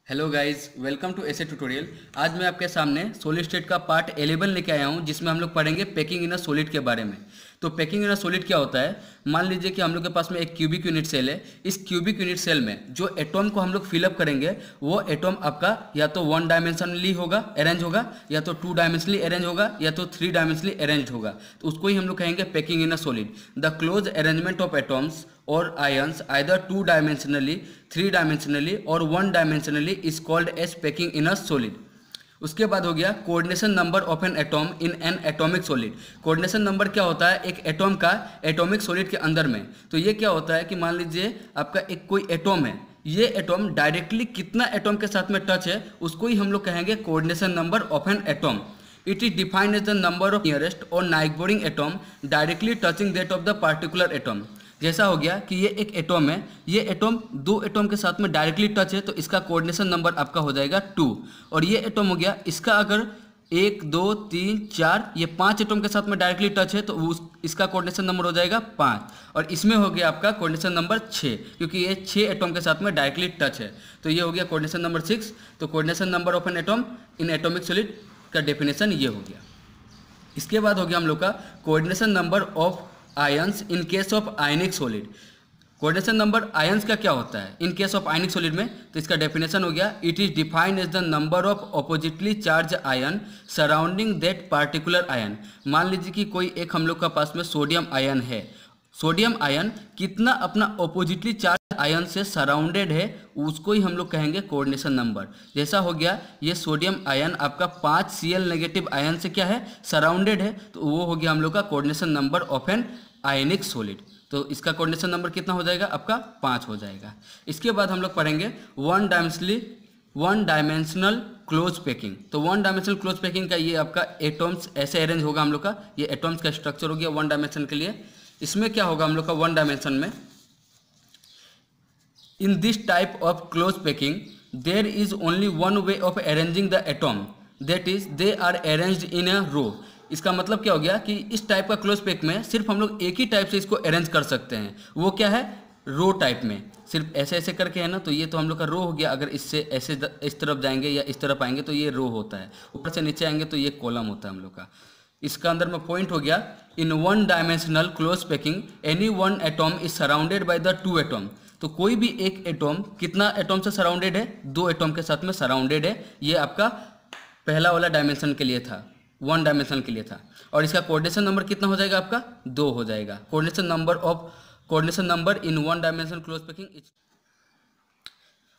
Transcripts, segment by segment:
Hello guys, welcome to essay tutorial. आज मैं आपके सामने सॉलिड स्टेट का पार्ट 11 लेके आया हूं, जिसमें हम लोग पढ़ेंगे पैकिंग इन अ सॉलिड के बारे में। तो पैकिंग इन अ सॉलिड क्या होता है? मान लीजिए कि हम लोग के पास में एक क्यूबिक यूनिट सेल है। इस क्यूबिक यूनिट सेल में जो एटॉम को हम लोग फिलअप करेंगे वो एटॉम आपका या तो वन डायमेंशनली होगा, अरेंज होगा, या तो टू डायमेंशनली अरेंज होगा, या तो थ्री डायमेंशनली अरेंज होगा। तो उसको ही हम लोग कहेंगे packing in a solid. The close arrangement of atoms और ions either two dimensionally, three dimensionally और one dimensionally is called as packing in a solid. उसके बाद हो गया coordination number of an atom in an atomic solid. Coordination number क्या होता है? एक एटॉम का एटॉमिक सॉलिड के अंदर में। तो ये क्या होता है कि मान लीजिए आपका एक कोई एटॉम है, ये एटॉम डायरेक्टली कितना एटॉम के साथ में टच है उसको ही हम लोग कहेंगे coordination number of an atom. It is defined as the number of nearest और neighbouring atom directly touching that of the particular atom. जैसा हो गया कि ये एक एटॉम है, ये एटॉम दो एटॉम के साथ में डायरेक्टली टच है, तो इसका कोऑर्डिनेशन नंबर आपका हो जाएगा 2। और ये एटॉम हो गया, इसका अगर 1 2 3 4 ये 5 एटॉम के साथ में डायरेक्टली टच है तो इसका कोऑर्डिनेशन नंबर हो जाएगा 5। और इसमें हो गया आपका कोऑर्डिनेशन नंबर 6, क्योंकि ये 6 एटॉम के साथ में डायरेक्टली टच है। तो ये हो गया कोऑर्डिनेशन नंबर 6। तो coordination number of an atom in atomic solid का डेफिनेशन ये हो गया। इसके बाद हो गया हम लोग का coordination number of ions in case of ionic solid. Coordination number ions का क्या होता है in case of ionic solid में? तो इसका डेफिनेशन हो गया, it is defined as the number of oppositely charged ion surrounding that particular ion. मान लीजिए कि कोई एक हम लोग का पास में सोडियम आयन है। सोडियम आयन कितना अपना ऑपोजिटली चार्ज आयन से सराउंडेड है उसको ही हम लोग कहेंगे कोऑर्डिनेशन नंबर। जैसा हो गया ये सोडियम आयन आपका 5 Cl नेगेटिव आयन से क्या है, सराउंडेड है, तो वो हो गया हम लोग का coordination number of an ionic solid. तो इसका कोऑर्डिनेशन नंबर कितना हो जाएगा? आपका 5 हो जाएगा। इसके बाद हम लोग पढ़ेंगे वन डायमेंशनल क्लोज पैकिंग। तो वन डायमेंशनल क्लोज पैकिंग का ये आपका एटॉम्स ऐसे अरेंज होगा हम लोग का, ये एटॉम्स का स्ट्रक्चर हो गया वन डायमेंशन के लिए। इसमें क्या होगा हम लोग का वन डायमेंशन में, in this type of close packing there is only one way of arranging the atom, that is they are arranged in a row. इसका मतलब क्या हो गया कि इस टाइप का क्लोज पैक में सिर्फ हम लोग एक ही टाइप से इसको अरेंज कर सकते हैं, वो क्या है, रो टाइप में। सिर्फ ऐसे ऐसे करके है ना, तो ये तो हम लोग का रो हो गया। अगर इससे ऐसे इस तरफ जाएंगे या इस तरफ आएंगे तो ये रो होता है, ऊपर से नीचे आएंगे तो ये कॉलम होता है हम लोग का। इसका अंदर में पॉइंट हो गया, in one dimensional close packing any one atom is surrounded by the two atom. तो कोई भी एक एटॉम कितना एटॉम से सराउंडेड है? 2 एटॉम के साथ में सराउंडेड है। ये आपका पहला वाला डायमेंशन के लिए था, वन डायमेंशन के लिए था। और इसका कोऑर्डिनेशन नंबर कितना हो जाएगा? आपका 2 हो जाएगा। Coordination number in one dimensional close packing.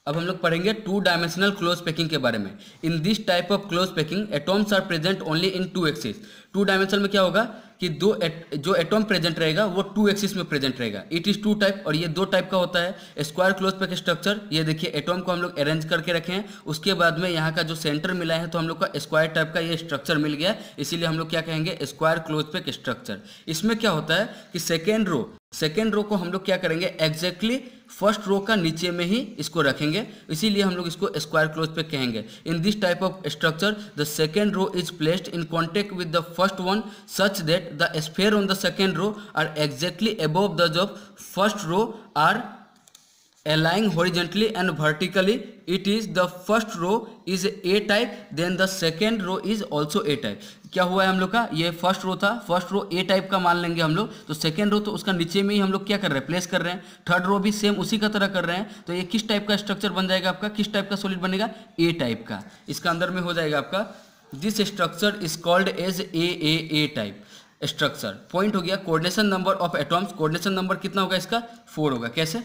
अब हम लोग पढ़ेंगे टू डायमेंशनल क्लोज पैकिंग के बारे में। In this type of close packing atoms are present only in 2 axis. Two dimension में क्या होगा कि जो एटॉम प्रेजेंट रहेगा वो 2 एक्सिस में प्रेजेंट रहेगा। इट इज 2 टाइप, और ये 2 टाइप का होता है। स्क्वायर क्लोज पैक स्ट्रक्चर, ये देखिए एटॉम को हम लोग अरेंज करके रखे हैं, उसके बाद में यहाँ का जो सेंटर मिला है तो हम लोग का स्क्वायर टाइप का ये स्ट्रक्चर मिल गया, इसीलिए हम लोग क्या कहेंगे, स्क्वायर क्लोज पैक स्ट्रक्चर। इसमें क्या होता है कि सेकेंड रो को हम लोग क्या करेंगे, एग्जैक्टली फर्स्ट रो का नीचे में ही इसको रखेंगे, इसीलिए हम लोग इसको स्क्वायर क्लोज पैक कहेंगे। In this type of structure the second row is placed in contact with the first one such that the sphere on the second row are exactly above those of first row are aligning horizontally and vertically. It is the first row is A type, then the second row is also A type. क्या हुआ है हम लोग का, ये first row था, first row A type का मान लेंगे हम लोग, तो सेकेंड रो तो उसका नीचे में ही हम लोग क्या कर रहे हैं, प्लेस कर रहे हैं। थर्ड रो भी सेम उसी का तरह कर रहे हैं। तो ये किस टाइप का स्ट्रक्चर बन जाएगा आपका, किस टाइप का सॉलिड बनेगा, A टाइप का। इसका अंदर में हो जाएगा आपका, this structure is called as A type structure. Point हो गया coordination number of atoms. Coordination number कितना होगा इसका, 4 होगा। कैसे,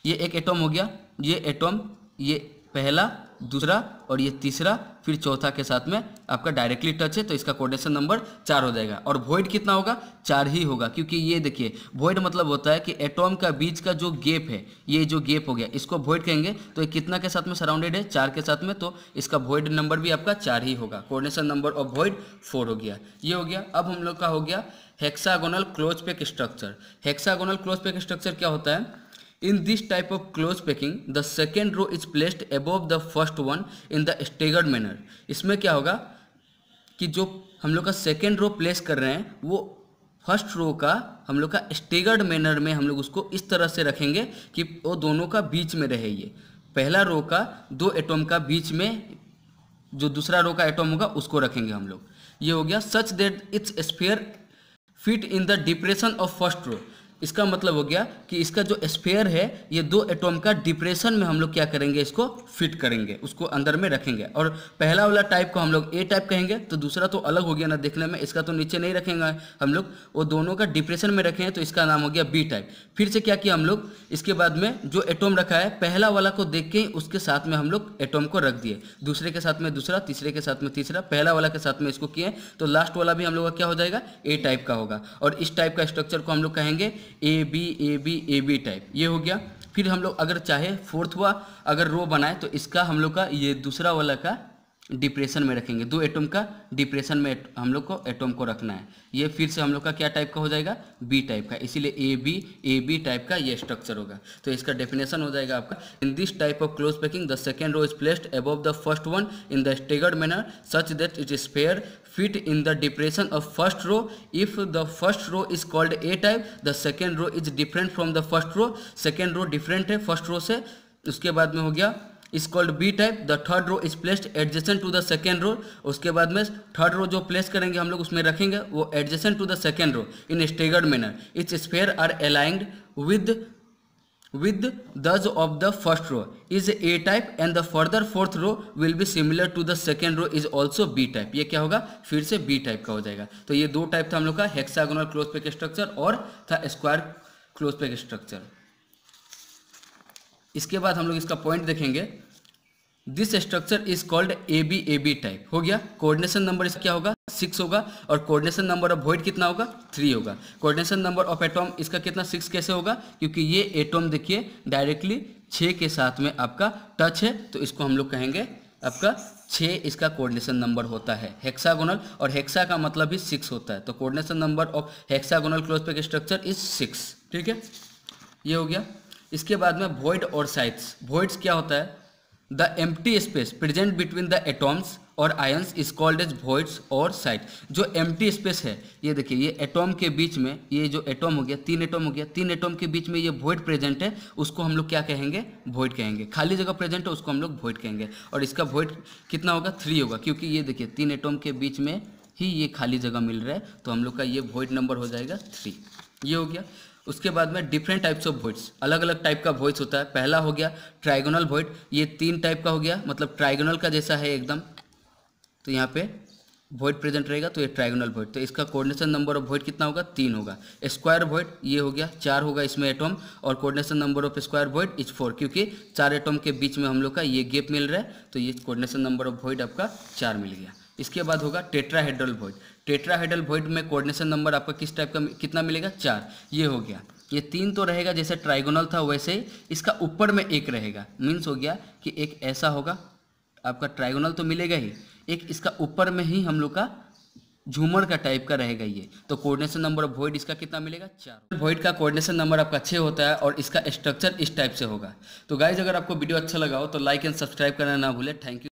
ये एक एटॉम हो गया, ये एटॉम, ये पहला, दूसरा और ये तीसरा, फिर चौथा के साथ में आपका डायरेक्टली टच है, तो इसका कोऑर्डिनेशन नंबर 4 हो जाएगा। और वॉइड कितना होगा, 4 ही होगा, क्योंकि ये देखिए वॉइड मतलब होता है कि एटॉम का बीच का जो गैप है, ये जो गैप हो गया इसको वॉइड कहेंगे। तो ये कितना के साथ में सराउंडेड है, 4 के साथ में, तो इसका वॉइड नंबर भी आपका 4 ही होगा। कोऑर्डिनेशन नंबर ऑफ वॉइड 4 हो गया, ये हो गया। अब हम लोग का हो गया hexagonal close pack structure. Hexagonal close pack structure क्या होता है, in this type of close packing the second row is placed above the first one in the staggered manner। इसमें क्या होगा कि जो हम लोग का सेकेंड रो प्लेस कर रहे हैं वो फर्स्ट रो का हम लोग का स्टेगर्ड मैनर में हम लोग उसको इस तरह से रखेंगे कि वो दोनों का बीच में रहे। ये पहला रो का 2 एटॉम का बीच में जो दूसरा रो का एटॉम होगा उसको रखेंगे हम लोग। ये हो गया such that it's sphere fit in the depression of first row. इसका मतलब हो गया कि इसका जो स्फीयर है ये 2 एटॉम का डिप्रेशन में हम लोग क्या करेंगे, इसको फिट करेंगे, उसको अंदर में रखेंगे। और पहला वाला टाइप को हम लोग ए टाइप कहेंगे, तो दूसरा तो अलग हो गया ना देखने में, इसका तो नीचे नहीं रखेंगे हम लोग, वो दोनों का डिप्रेशन में रखेंगे, तो इसका नाम हो गया बी टाइप। फिर से क्या किया हम लोग, इसके बाद में जो एटॉम रखा है पहला वाला को देख के उसके साथ में हम लोग एटॉम को रख दिए, दूसरे के साथ में दूसरा, तीसरे के साथ में तीसरा, पहला वाला के साथ में इसको किए, तो लास्ट वाला भी हम लोग का क्या हो जाएगा, ए टाइप का होगा। और इस टाइप का स्ट्रक्चर को हम लोग कहेंगे ए बी टाइप। ये हो गया। फिर हम लोग अगर चाहे फोर्थ हुआ अगर रो बनाए तो इसका हम लोग का ये दूसरा वाला का डिप्रेशन में रखेंगे, 2 एटॉम का डिप्रेशन में हम लोग को एटॉम को रखना है। ये फिर से हम लोग का क्या टाइप का हो जाएगा, बी टाइप का, इसीलिए ए बी टाइप का ये स्ट्रक्चर होगा। तो इसका डेफिनेशन हो जाएगा आपका, in this type of close packing the second row is placed above the first one in the staggered manner such that it is fair fit in the depression of first row. If the first row is called A type, the second row is different from the first row, second row different है first row से। उसके बाद में हो गया is called B type, the third row is placed adjacent to the second row। उसके बाद में थर्ड रो जो प्लेस करेंगे हम लोग उसमें रखेंगे वो adjacent to the second row in a staggered manner, its sphere are aligned with those of the first row is A type and the further fourth row will be similar to the second row is also B type। ये क्या होगा, फिर से B type का हो जाएगा। तो ये 2 टाइप था हम लोग का, हेक्सागोनल क्लोज पैक स्ट्रक्चर और था स्क्वायर क्लोज पैक स्ट्रक्चर। इसके बाद हम लोग इसका पॉइंट देखेंगे, this structure is called A B type. हो गया। कोऑर्डिनेशन नंबर इसका क्या होगा, 6 होगा, और कोऑर्डिनेशन नंबर ऑफ वॉइड कितना होगा, 3 होगा। कोऑर्डिनेशन नंबर ऑफ एटॉम इसका कितना, 6 कैसे होगा, क्योंकि ये एटॉम देखिए डायरेक्टली 6 के साथ में आपका टच है, तो इसको हम लोग कहेंगे आपका 6 इसका कोऑर्डिनेशन नंबर होता है हेक्सागोनल, और हेक्सा का मतलब भी 6 होता है। तो coordination number of hexagonal close pack structure is 6। ठीक है, ये हो गया। इसके बाद में वॉइड और साइड्स। वॉइड्स क्या होता है, the empty space present between the atoms और ions is called as voids और साइड। जो एम्प्टी स्पेस है, ये देखिए ये एटॉम के बीच में, ये जो एटॉम हो गया 3 एटॉम हो गया, 3 एटॉम के बीच में ये वॉइड प्रेजेंट है, उसको हम लोग क्या कहेंगे, वॉइड कहेंगे। खाली जगह प्रेजेंट है उसको हम लोग वॉइड कहेंगे, और इसका वॉइड कितना होगा, 3 होगा, क्योंकि ये देखिए 3 एटॉम के बीच में ही ये खाली जगह मिल रहा है, तो हम लोग का ये वॉइड नंबर हो जाएगा 3। ये हो गया। उसके बाद में डिफरेंट टाइप्स ऑफ वॉइड्स, अलग अलग टाइप का वॉइड्स होता है। पहला हो गया ट्राइगोनल वॉइड, ये 3 टाइप का हो गया, मतलब ट्राइगोनल का जैसा है एकदम, तो यहाँ पे वॉइड प्रेजेंट रहेगा, तो ये ट्राइगोनल वॉइड। तो इसका कोऑर्डिनेशन नंबर ऑफ वॉइड कितना होगा, 3 होगा। स्क्वायर वॉइड ये हो गया, 4 होगा इसमें एटॉम, और coordination number of square void is 4, क्योंकि 4 एटॉम के बीच में हम लोग का ये गैप मिल रहा है, तो ये कोऑर्डिनेशन नंबर ऑफ वॉइड आपका 4 मिल गया। इसके बाद होगा टेट्राहेड्रल वॉइड। टेट्राहेड्रल वॉइड में कोऑर्डिनेशन नंबर आपका किस टाइप का कितना मिलेगा, 4। ये हो गया। ये 3 तो रहेगा जैसे ट्राइगोनल था वैसे ही, इसका ऊपर में एक रहेगा, मीन्स हो गया कि एक ऐसा होगा आपका, ट्राइगोनल तो मिलेगा ही, एक इसका ऊपर में ही हम लोग का झूमर का टाइप का रहेगा ये। तो कोऑर्डिनेशन नंबर ऑफ वॉइड इसका कितना मिलेगा, 4। वॉइड का कोऑर्डिनेशन नंबर आपका 6 होता है, और इसका स्ट्रक्चर इस टाइप से होगा। तो गाइज अगर आपको वीडियो अच्छा लगा हो तो लाइक एंड सब्सक्राइब करना ना भूले। Thank you.